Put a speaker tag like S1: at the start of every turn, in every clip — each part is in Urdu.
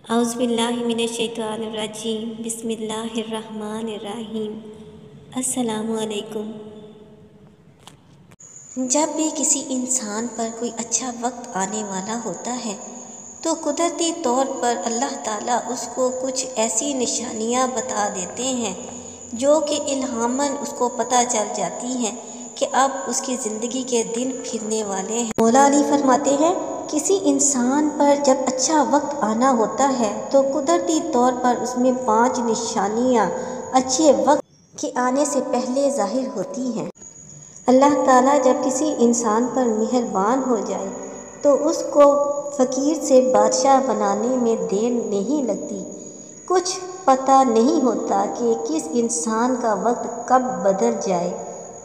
S1: اعوذ باللہ من الشیطان الرجیم بسم اللہ الرحمن الرحیم۔ السلام علیکم۔ جب بھی کسی انسان پر کوئی اچھا وقت آنے والا ہوتا ہے تو قدرتی طور پر اللہ تعالیٰ اس کو کچھ ایسی نشانیاں بتا دیتے ہیں جو کہ الہاماً اس کو پتہ چل جاتی ہیں کہ اب اس کی زندگی کے دن پھرنے والے ہیں۔ مولا علی فرماتے ہیں، کسی انسان پر جب اچھا وقت آنا ہوتا ہے تو قدرتی طور پر اس میں 5 نشانیاں اچھے وقت کے آنے سے پہلے ظاہر ہوتی ہیں۔ اللہ تعالیٰ جب کسی انسان پر مہربان ہو جائے تو اس کو فقیر سے بادشاہ بنانے میں دیر نہیں لگتی۔ کچھ پتہ نہیں ہوتا کہ کس انسان کا وقت کب بدل جائے،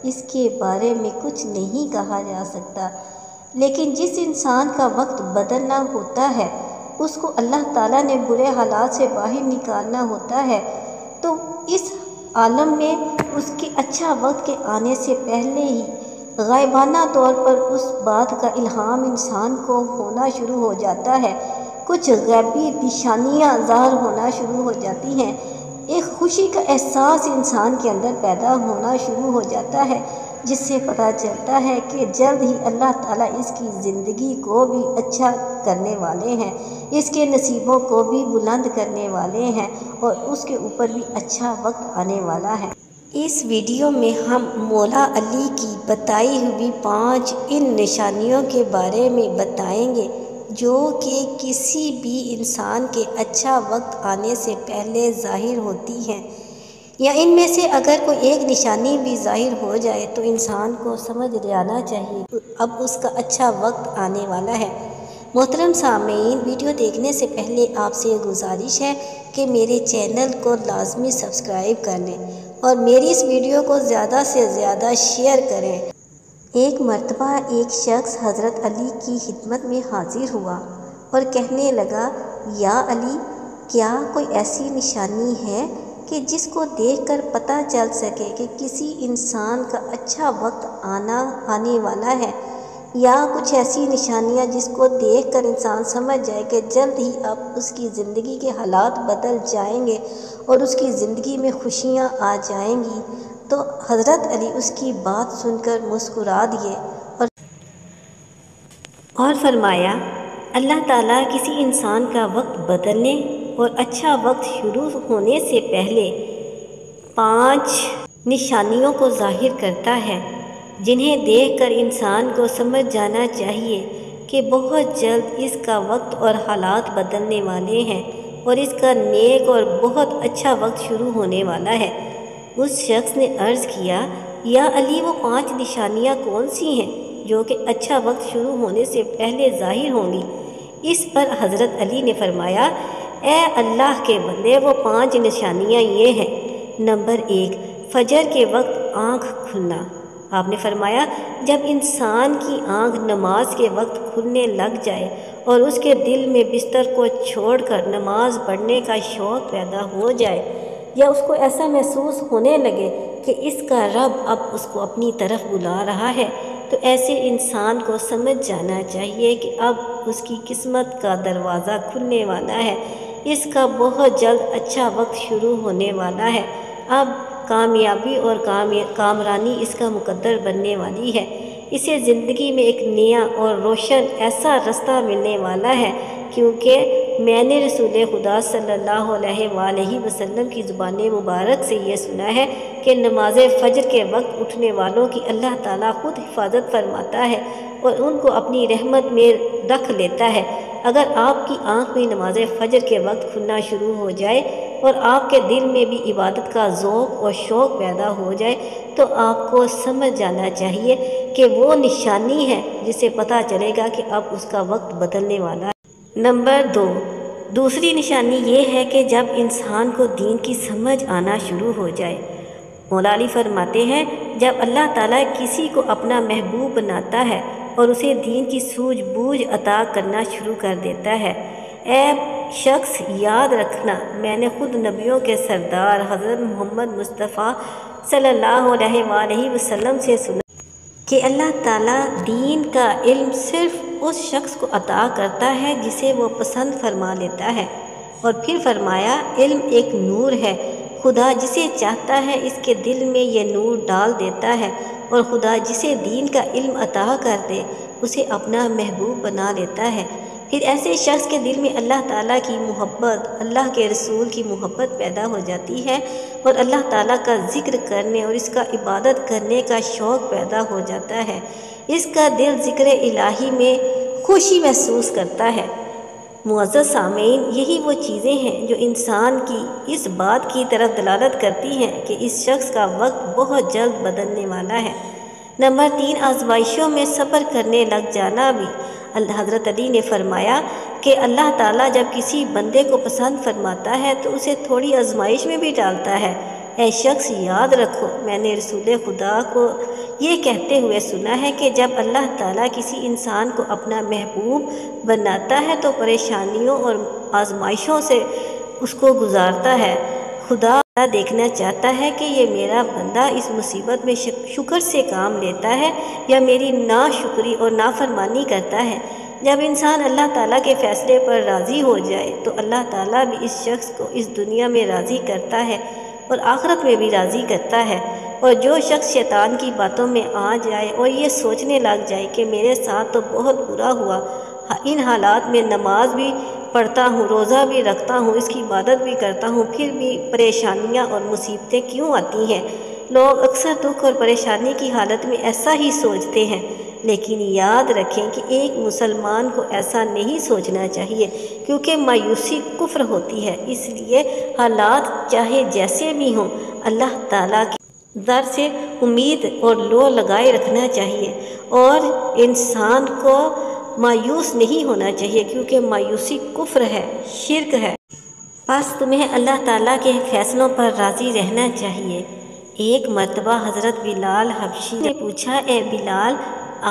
S1: اس کے بارے میں کچھ نہیں کہا جا سکتا، لیکن جس انسان کا وقت بدلنا ہوتا ہے اس کو اللہ تعالیٰ نے برے حالات سے باہر نکالنا ہوتا ہے، تو اس عالم میں اس کے اچھا وقت کے آنے سے پہلے ہی غائبانہ طور پر اس بات کا الہام انسان کو ہونا شروع ہو جاتا ہے، کچھ غیبی نشانیاں ظاہر ہونا شروع ہو جاتی ہیں، ایک خوشی کا احساس انسان کے اندر پیدا ہونا شروع ہو جاتا ہے، جس سے پتہ چلتا ہے کہ جلد ہی اللہ تعالیٰ اس کی زندگی کو بھی اچھا کرنے والے ہیں، اس کے نصیبوں کو بھی بلند کرنے والے ہیں اور اس کے اوپر بھی اچھا وقت آنے والا ہے۔ اس ویڈیو میں ہم مولا علی کی بتائی ہوئی 5 ان نشانیوں کے بارے میں بتائیں گے جو کہ کسی بھی انسان کے اچھا وقت آنے سے پہلے ظاہر ہوتی ہیں، یا ان میں سے اگر کوئی ایک نشانی بھی ظاہر ہو جائے تو انسان کو سمجھ جانا چاہیے اب اس کا اچھا وقت آنے والا ہے۔ محترم سامعین، ویڈیو دیکھنے سے پہلے آپ سے گزارش ہے کہ میرے چینل کو لازمی سبسکرائب کر لیں اور میری اس ویڈیو کو زیادہ سے زیادہ شیئر کریں۔ ایک مرتبہ ایک شخص حضرت علی کی خدمت میں حاضر ہوا اور کہنے لگا، یا علی، کیا کوئی ایسی نشانی ہے کہ جس کو دیکھ کر پتہ چل سکے کہ کسی انسان کا اچھا وقت آنے والا ہے، یا کچھ ایسی نشانیاں جس کو دیکھ کر انسان سمجھ جائے کہ جلد ہی اب اس کی زندگی کے حالات بدل جائیں گے اور اس کی زندگی میں خوشیاں آ جائیں گی؟ تو حضرت علی اس کی بات سن کر مسکرا دیے اور فرمایا، اللہ تعالیٰ کسی انسان کا وقت بدلنے اور اچھا وقت شروع ہونے سے پہلے 5 نشانیوں کو ظاہر کرتا ہے، جنہیں دیکھ کر انسان کو سمجھ جانا چاہیے کہ بہت جلد اس کا وقت اور حالات بدلنے والے ہیں اور اس کا نیک اور بہت اچھا وقت شروع ہونے والا ہے۔ اس شخص نے عرض کیا، یا علی، وہ 5 نشانیاں کون سی ہیں جو کہ اچھا وقت شروع ہونے سے پہلے ظاہر ہوں گی؟ اس پر حضرت علی نے فرمایا، اے اللہ کے بندے، وہ 5 نشانیاں یہ ہیں۔ نمبر 1، فجر کے وقت آنکھ کھلنا۔ آپ نے فرمایا، جب انسان کی آنکھ نماز کے وقت کھلنے لگ جائے اور اس کے دل میں بستر کو چھوڑ کر نماز پڑھنے کا شوق پیدا ہو جائے، یا اس کو ایسا محسوس ہونے لگے کہ اس کا رب اب اس کو اپنی طرف بلا رہا ہے، تو ایسے انسان کو سمجھ جانا چاہیے کہ اب اس کی قسمت کا دروازہ کھلنے والا ہے، اس کا بہت جلد اچھا وقت شروع ہونے والا ہے، اب کامیابی اور کامرانی اس کا مقدر بننے والی ہے، اسے زندگی میں ایک نیا اور روشن ایسا رستہ ملنے والا ہے، کیونکہ میں نے رسول خدا صلی اللہ علیہ وآلہ وسلم کی زبان مبارک سے یہ سنا ہے کہ نماز فجر کے وقت اٹھنے والوں کی اللہ تعالیٰ خود حفاظت فرماتا ہے اور ان کو اپنی رحمت میں رکھ لیتا ہے۔ اگر آپ کی آنکھ میں نماز فجر کے وقت کھلنا شروع ہو جائے اور آپ کے دل میں بھی عبادت کا ذوق اور شوق پیدا ہو جائے تو آپ کو سمجھ جانا چاہیے کہ وہ نشانی ہے جس سے پتہ چلے گا کہ اب اس کا وقت بدلنے والا ہے۔ نمبر 2، دوسری نشانی یہ ہے کہ جب انسان کو دین کی سمجھ آنا شروع ہو جائے۔ مولا علی فرماتے ہیں، جب اللہ تعالیٰ کسی کو اپنا محبوب بناتا ہے اور اسے دین کی سوجھ بوجھ عطا کرنا شروع کر دیتا ہے، اے شخص یاد رکھنا، میں نے خود نبیوں کے سردار حضرت محمد مصطفیٰ صلی اللہ علیہ وآلہ وسلم سے سنا کہ اللہ تعالیٰ دین کا علم صرف اس شخص کو عطا کرتا ہے جسے وہ پسند فرما لیتا ہے۔ اور پھر فرمایا علم ایک نور ہے، خدا جسے چاہتا ہے اس کے دل میں یہ نور ڈال دیتا ہے، اور خدا جسے دین کا علم عطا کر دے اسے اپنا محبوب بنا لیتا ہے۔ پھر ایسے شخص کے دل میں اللہ تعالیٰ کی محبت، اللہ کے رسول کی محبت پیدا ہو جاتی ہے، اور اللہ تعالیٰ کا ذکر کرنے اور اس کا عبادت کرنے کا شوق پیدا ہو جاتا ہے۔ اس کا دل ذکر الہی میں خوشی محسوس کرتا ہے۔ معزز سامعین، یہی وہ چیزیں ہیں جو انسان کی اس بات کی طرف دلالت کرتی ہیں کہ اس شخص کا وقت بہت جلد بدلنے والا ہے۔ نمبر 3، آزمائشوں میں صبر کرنے لگ جانا بھی۔ حضرت علی نے فرمایا کہ اللہ تعالیٰ جب کسی بندے کو پسند فرماتا ہے تو اسے تھوڑی آزمائش میں بھی ڈالتا ہے۔ اے شخص، یاد رکھو، میں نے رسول خدا کو یہ کہتے ہوئے سنا ہے کہ جب اللہ تعالیٰ کسی انسان کو اپنا محبوب بناتا ہے تو پریشانیوں اور آزمائشوں سے اس کو گزارتا ہے۔ خدا دیکھنا چاہتا ہے کہ یہ میرا بندہ اس مصیبت میں شکر سے کام لیتا ہے یا میری ناشکری اور نافرمانی کرتا ہے۔ جب انسان اللہ تعالیٰ کے فیصلے پر راضی ہو جائے تو اللہ تعالیٰ بھی اس شخص کو اس دنیا میں راضی کرتا ہے اور آخرت میں بھی راضی کرتا ہے۔ اور جو شخص شیطان کی باتوں میں آ جائے اور یہ سوچنے لگ جائے کہ میرے ساتھ تو بہت برا ہوا، ان حالات میں نماز بھی پڑھتا ہوں، روزہ بھی رکھتا ہوں، اس کی عبادت بھی کرتا ہوں، پھر بھی پریشانیاں اور مصیبتیں کیوں آتی ہیں؟ لوگ اکثر دکھ اور پریشانی کی حالت میں ایسا ہی سوچتے ہیں، لیکن یاد رکھیں کہ ایک مسلمان کو ایسا نہیں سوچنا چاہیے، کیونکہ مایوسی کفر ہوتی ہے۔ اس لیے حالات چاہے جیسے بھی ہوں، اللہ تعالیٰ کے در سے امید اور لو لگائے رکھنا چاہیے، اور انسان کو مایوس نہیں ہونا چاہیے، کیونکہ مایوسی کفر ہے، شرک ہے۔ بس تمہیں اللہ تعالیٰ کے فیصلوں پر راضی رہنا چاہیے۔ ایک مرتبہ حضرت بلال حبشی نے پوچھا، اے بلال،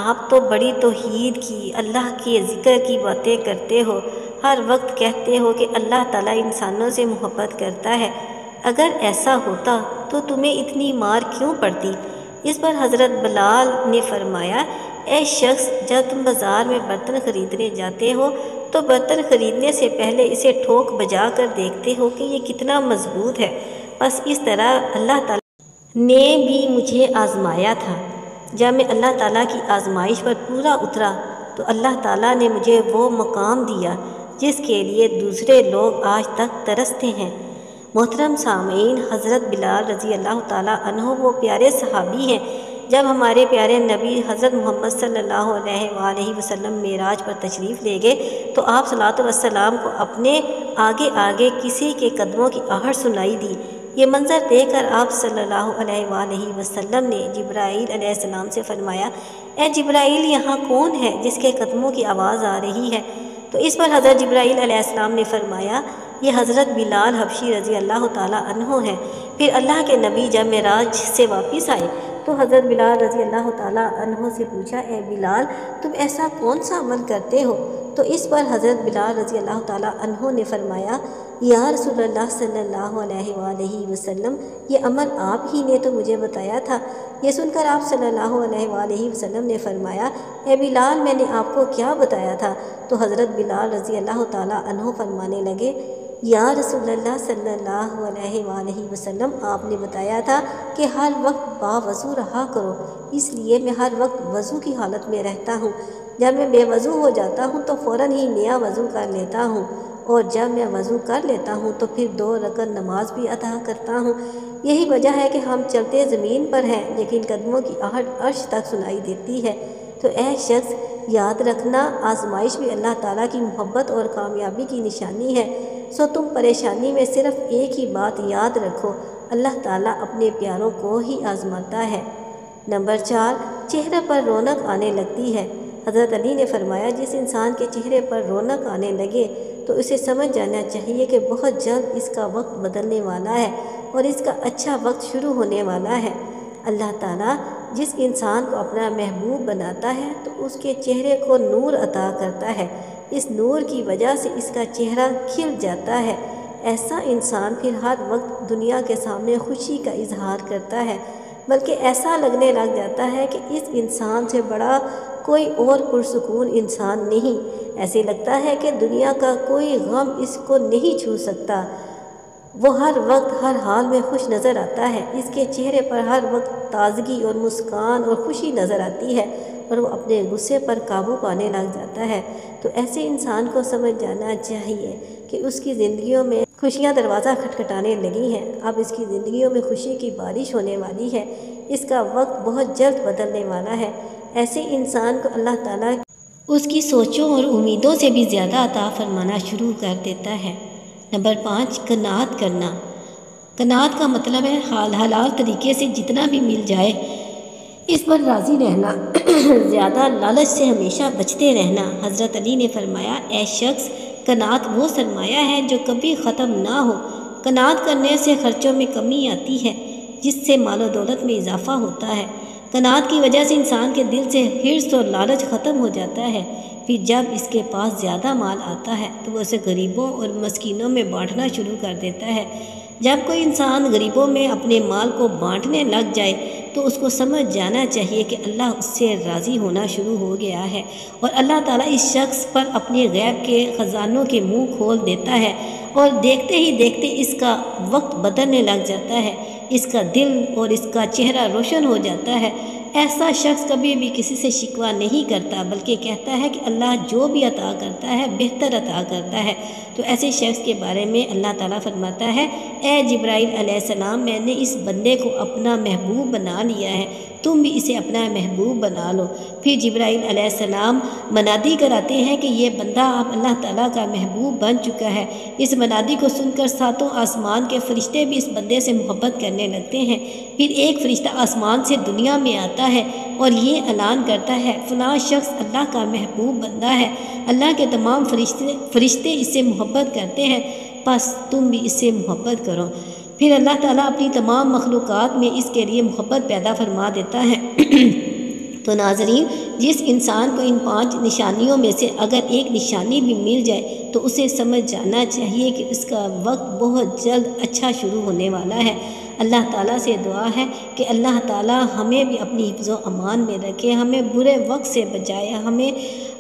S1: آپ تو بڑی توحید کی، اللہ کے ذکر کی باتیں کرتے ہو، ہر وقت کہتے ہو کہ اللہ تعالیٰ انسانوں سے محبت کرتا ہے، اگر ایسا ہوتا تو تمہیں اتنی مار کیوں پڑتی؟ اس پر حضرت بلال نے فرمایا، اے شخص، جب تم بازار میں برتن خریدنے جاتے ہو تو برتن خریدنے سے پہلے اسے ٹھوک بجا کر دیکھتے ہو کہ یہ کتنا مضبوط ہے۔ بس اس طرح اللہ تعالیٰ نے بھی مجھے آزمایا تھا۔ جب میں اللہ تعالیٰ کی آزمائش پر پورا اترا تو اللہ تعالیٰ نے مجھے وہ مقام دیا جس کے لیے دوسرے لوگ آج تک ترستے ہیں۔ محترم سامعین، حضرت بلال رضی اللہ تعالیٰ عنہ وہ پیارے صحابی ہیں جب ہمارے پیارے نبی حضرت محمد صلی اللہ علیہ وآلہ وسلم معراج پر تشریف لے گئے تو آپ صلوات والسلام کو اپنے آگے آگے کسی کے قدموں کی آہٹ سنائی دی۔ یہ منظر دیکھ کر آپ صلی اللہ علیہ وآلہ وسلم نے جبرائیل علیہ السلام سے فرمایا، اے جبرائیل، یہاں کون ہے جس کے قدموں کی آواز آ رہی ہے؟ تو اس پر حضرت جبرائیل علیہ السلام نے فرمایا، یہ حضرت بلال حبشی رضی اللہ تعالیٰ عنہ ہیں۔ پھر اللہ کے نبی جب معراج سے واپس آئے تو حضرت بلال رضی اللہ تعالیٰ عنہ سے پوچھا، اے بلال، تم ایسا کون سا عمل کرتے ہو؟ تو اس پر حضرت بلال رضی اللہ تعالیٰ عنہ نے فرمایا، یا رسول اللہ صلی اللہ علیہ وآلہ وسلم، یہ عمل آپ ہی نے تو مجھے بتایا تھا۔ یہ سن کر آپ صلی اللہ علیہ وآلہ وسلم نے فرمایا، اے بلال، میں نے آپ کو کیا بتایا تھا؟ تو حضرت بلال رضی اللہ تعالیٰ عنہ فرمانے لگے، یا رسول اللہ صلی اللہ علیہ وآلہ وسلم، آپ نے بتایا تھا کہ ہر وقت باوضو رہا کرو، اس لیے میں ہر وقت وضو کی حالت میں رہتا ہوں۔ جب میں بے وضو ہو جاتا ہوں تو فوراً ہی نیا وضو کر لیتا ہوں، اور جب میں وضو کر لیتا ہوں تو پھر 2 رکعت نماز بھی ادا کرتا ہوں۔ یہی وجہ ہے کہ ہم چلتے زمین پر ہیں لیکن قدموں کی آہٹ عرش تک سنائی دیتی ہے۔ تو اے شخص، یاد رکھنا، آزمائش بھی اللہ تعالیٰ کی محبت اور کامیابی کی نشانی ہے۔ سو تم پریشانی میں صرف ایک ہی بات یاد رکھو، اللہ تعالیٰ اپنے پیاروں کو ہی آزماتا ہے۔ نمبر 4، چہرے پر رونق آنے لگتی ہے۔ حضرت علی نے فرمایا، جس انسان کے چہرے پر رونق آنے لگے تو اسے سمجھ جانا چاہیے کہ بہت جلد اس کا وقت بدلنے والا ہے اور اس کا اچھا وقت شروع ہونے والا ہے۔ اللہ تعالیٰ جس انسان کو اپنا محبوب بناتا ہے تو اس کے چہرے کو نور عطا کرتا ہے، اس نور کی وجہ سے اس کا چہرہ کھل جاتا ہے۔ ایسا انسان پھر ہر وقت دنیا کے سامنے خوشی کا اظہار کرتا ہے، بلکہ ایسا لگنے لگ جاتا ہے کہ اس انسان سے بڑا کوئی اور پرسکون انسان نہیں۔ ایسے لگتا ہے کہ دنیا کا کوئی غم اس کو نہیں چھو سکتا۔ وہ ہر وقت ہر حال میں خوش نظر آتا ہے، اس کے چہرے پر ہر وقت تازگی اور مسکان اور خوشی نظر آتی ہے، اور وہ اپنے غصے پر قابو پانے لگ جاتا ہے۔ تو ایسے انسان کو سمجھ جانا چاہیے کہ اس کی زندگیوں میں خوشیاں دروازہ کھٹکھٹانے لگی ہیں، اب اس کی زندگیوں میں خوشی کی بارش ہونے والی ہے، اس کا وقت بہت جلد بدلنے والا ہے۔ ایسے انسان کو اللہ تعالیٰ اس کی سوچوں اور امیدوں سے بھی زیادہ عطا فرمانا شروع کر دیتا ہے۔ نمبر 5، قناعت کرنا۔ قناعت کا مطلب ہے حلال طریقے سے جتنا بھی مل جائے اس پر راضی رہنا، زیادہ لالچ سے ہمیشہ بچتے رہنا۔ حضرت علی نے فرمایا، اے شخص، قناعت وہ سرمایہ ہے جو کبھی ختم نہ ہو۔ قناعت کرنے سے خرچوں میں کمی آتی ہے، جس سے مال و دولت میں اضافہ ہوتا ہے۔ قناعت کی وجہ سے انسان کے دل سے حرص اور لالچ ختم ہو جاتا ہے۔ پھر جب اس کے پاس زیادہ مال آتا ہے تو وہ اسے غریبوں اور مسکینوں میں بانٹنا شروع کر دیتا ہے۔ جب کوئی انسان غریبوں میں اپنے مال کو بانٹنے لگ جائے تو اس کو سمجھ جانا چاہیے کہ اللہ اس سے راضی ہونا شروع ہو گیا ہے، اور اللہ تعالیٰ اس شخص پر اپنے غیب کے خزانوں کے منہ کھول دیتا ہے، اور دیکھتے ہی دیکھتے اس کا وقت بدلنے لگ جاتا ہے، اس کا دل اور اس کا چہرہ روشن ہو جاتا ہے۔ ایسا شخص کبھی بھی کسی سے شکوہ نہیں کرتا، بلکہ کہتا ہے کہ اللہ جو بھی عطا کرتا ہے بہتر عطا کرتا ہے۔ تو ایسے شخص کے بارے میں اللہ تعالیٰ فرماتا ہے، اے جبرائیل علیہ السلام، میں نے اس بندے کو اپنا محبوب بنا لیا ہے، تم بھی اسے اپنا محبوب بنا لو۔ پھر جبرائیل علیہ السلام منادی کراتے ہیں کہ یہ بندہ اب اللہ تعالیٰ کا محبوب بن چکا ہے۔ اس منادی کو سن کر ساتوں آسمان کے فرشتے بھی اس بندے سے محبت کرنے لگتے ہیں۔ پھر ایک فرشتہ آسمان سے دنیا میں آتا ہے اور یہ اعلان کرتا ہے، فلاں شخص اللہ کا محبوب بندہ ہے، اللہ کے تمام فرشتے اس سے محبت کرتے ہیں، بس تم بھی اس سے محبت کرو۔ پھر اللہ تعالیٰ اپنی تمام مخلوقات میں اس کے لیے محبت پیدا فرما دیتا ہے۔ تو ناظرین، جس انسان کو ان 5 نشانیوں میں سے اگر ایک نشانی بھی مل جائے تو اسے سمجھ جانا چاہیے کہ اس کا وقت بہت جلد اچھا شروع ہونے والا ہے۔ اللہ تعالیٰ سے دعا ہے کہ اللہ تعالیٰ ہمیں بھی اپنی حفظ و امان میں رکھے، ہمیں برے وقت سے بچائے، ہمیں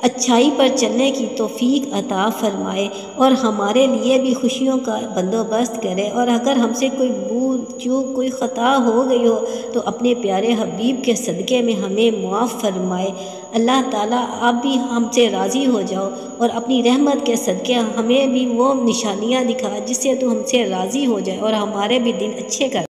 S1: اچھائی پر چلنے کی توفیق عطا فرمائے، اور ہمارے لیے بھی خوشیوں کا بندوبست کرے، اور اگر ہم سے کوئی بھول چوک کوئی خطا ہو گئی ہو تو اپنے پیارے حبیب کے صدقے میں ہمیں معاف فرمائے۔ اللہ تعالیٰ آپ بھی ہم سے راضی ہو جاؤ، اور اپنی رحمت کے صدقے ہمیں بھی وہ نشانیاں دکھا جس سے تو ہم سے راضی ہو جائے اور ہمارے بھی دن اچھے کر